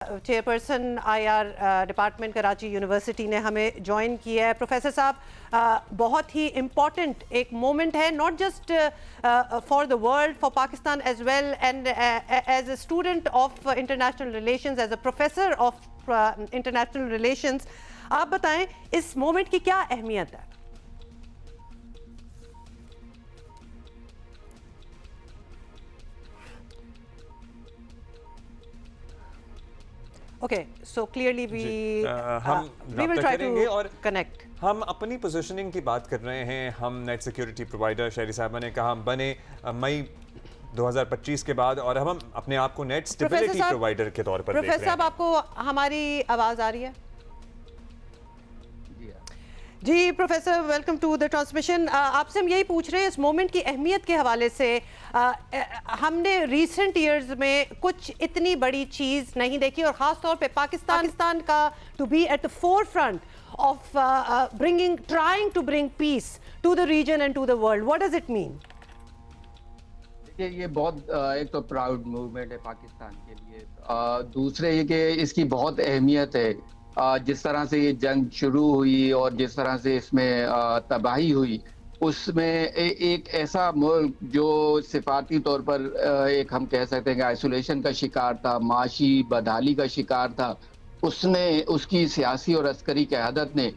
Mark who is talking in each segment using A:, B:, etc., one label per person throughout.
A: Chairperson I R department Karachi university نے ہمیں join کیا ہے. پروفیسر صاحب بہت ہی امپورٹنٹ ایک مومنٹ ہے, not just for the world, for Pakistan as well, and as a student of international relations, as a professor of international relations, آپ بتائیں اس مومنٹ کی کیا اہمیت ہے؟ Okay, so clearly we will try to connect.
B: ہم اپنی positioning کی بات کر رہے ہیں. ہم نیٹ سیکیورٹی پرووائڈر, شہری صاحبہ نے کہا ہم بنے مئی 2025 کے بعد, اور ہم اپنے آپ کو نیٹ سٹیبلٹی پرووائڈر کے طور پر دیکھ رہے ہیں.
A: پروفیسر صاحب, آپ کو ہماری آواز آ رہی ہے؟ جی professor, welcome to the transmission. آپ سے ہم یہی پوچھ رہے ہیں اس مومنٹ کی اہمیت کے حوالے سے. ہم نے ریسنٹ ایئرز میں کچھ اتنی بڑی چیز نہیں دیکھی, اور خاص طور پہ پاکستان کا to be at the forefront of trying to bring peace to the region and to the world. What does it mean?
C: یہ بہت ایک تو پراؤڈ موومنٹ ہے پاکستان کے لیے. دوسرے یہ کہ اس کی بہت اہمیت ہے. جس طرح سے یہ جنگ شروع ہوئی اور جس طرح سے اس میں تباہی ہوئی, اس میں ایک ایسا ملک جو سفارتی طور پر ایک ہم کہہ سکتے ہیں کہ آئسولیشن کا شکار تھا, معاشی بدحالی کا شکار تھا, اس کی سیاسی اور عسکری قیادت نے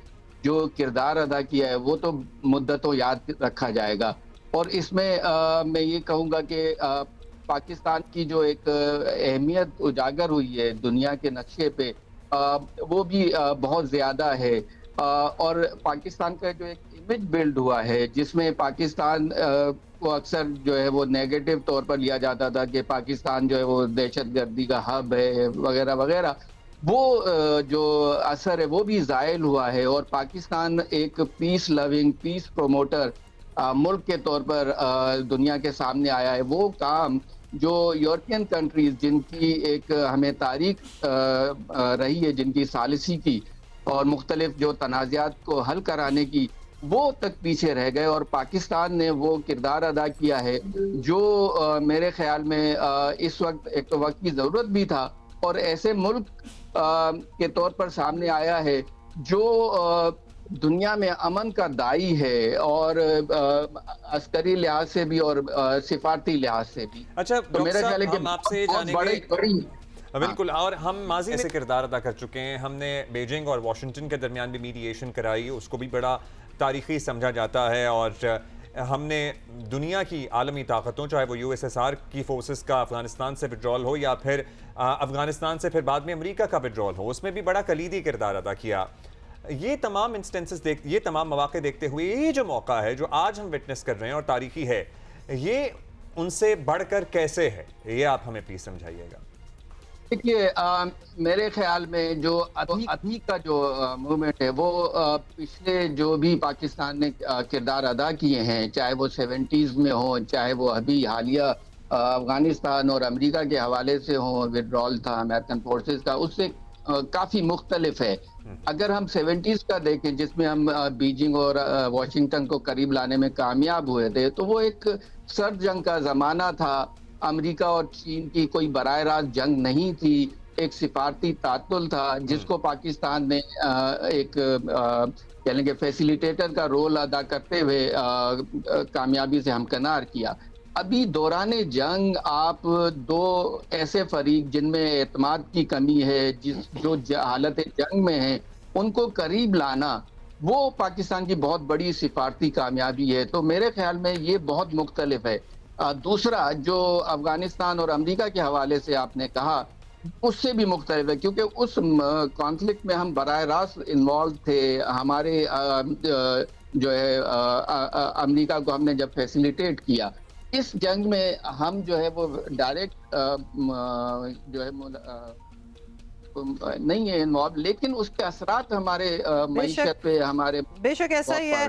C: جو کردار ادا کیا ہے وہ تو مدتوں یاد رکھا جائے گا. اور اس میں میں یہ کہوں گا کہ پاکستان کی جو ایک اہمیت اجاگر ہوئی ہے دنیا کے نقشے پہ, وہ بھی بہت زیادہ ہے. اور پاکستان کا جو ایک امیج بلڈ ہوا ہے جس میں پاکستان کو اکثر جو ہے وہ نیگیٹو طور پر لیا جاتا تھا کہ پاکستان جو ہے وہ دہشت گردی کا ہب ہے وغیرہ وغیرہ, وہ جو اثر ہے وہ بھی زائل ہوا ہے. اور پاکستان ایک پیس لونگ, پیس پروموٹر ملک کے طور پر دنیا کے سامنے آیا ہے. وہ کام جو یورپین کنٹریز جن کی ایک ہمیں تاریخ رہی ہے, جن کی ثالثی کی اور مختلف جو تنازعات کو حل کرانے کی, وہ تک پیچھے رہ گئے, اور پاکستان نے وہ کردار ادا کیا ہے جو میرے خیال میں اس وقت ایک تو وقت کی ضرورت بھی تھا, اور ایسے ملک کے طور پر سامنے آیا ہے جو دنیا میں امن کا دائی ہے, اور عسکری لحاظ سے بھی اور سفارتی لحاظ سے بھی.
B: اچھا
C: تو میرا خیال ہے کہ
B: ہم آپ سے یہ جانیں گے, بالکل, اور ہم ماضی میں کردار ادا کر چکے ہیں. ہم نے بیجنگ اور واشنگٹن کے درمیان بھی میڈیشن کرائی, اس کو بھی بڑا تاریخی سمجھا جاتا ہے. اور ہم نے دنیا کی عالمی طاقتوں, چاہے وہ USSR کی فورسز کا افغانستان سے وڈرال ہو یا پھر افغانستان سے پھر بعد میں امریکہ کا وڈرال ہو, اس میں بھی بڑا کلیدی کردار ادا کیا. یہ تمام یہ تمام مواقع دیکھتے ہوئے یہ جو موقع ہے جو آج ہم وٹنس کر رہے ہیں اور تاریخی ہے, یہ ان سے بڑھ کر کیسے ہے, یہ آپ ہمیں پلیز سمجھائیے گا.
C: دیکھیے, میرے خیال میں جو ابھی کا جو موومنٹ ہے وہ پچھلے جو بھی پاکستان نے کردار ادا کیے ہیں, چاہے وہ 70s میں ہوں, چاہے وہ ابھی حالیہ افغانستان اور امریکہ کے حوالے سے ہوں, وڈرال تھا امریکن فورسز کا, اس سے کافی مختلف ہے. اگر ہم 70s کا دیکھیں جس میں ہم بیجنگ اور واشنگٹن کو قریب لانے میں کامیاب ہوئے تھے, تو وہ ایک سرد جنگ کا زمانہ تھا. امریکہ اور چین کی کوئی براہ راست جنگ نہیں تھی, ایک سفارتی تعطل تھا جس کو پاکستان نے ایک یعنی کہ فیسیلیٹیٹر کا رول ادا کرتے ہوئے کامیابی سے ہمکنار کیا. ابھی دوران جنگ آپ دو ایسے فریق جن میں اعتماد کی کمی ہے, جو حالت جنگ میں ہیں, ان کو قریب لانا وہ پاکستان کی بہت بڑی سفارتی کامیابی ہے. تو میرے خیال میں یہ بہت مختلف ہے. دوسرا جو افغانستان اور امریکہ کے حوالے سے آپ نے کہا, اس سے بھی مختلف ہے, کیونکہ اس کانفلکٹ میں ہم براہ راست انوالو تھے. ہمارے جو ہے امریکہ کو ہم نے جب فیسیلیٹیٹ کیا, اس جنگ میں ہم جو ہے وہ ڈائریکٹ جو ہے نہیں ہے انوالو, لیکن اس کے اثرات ہمارے معیشت پہ, ہمارے
A: بے شک ایسا ہی ہے.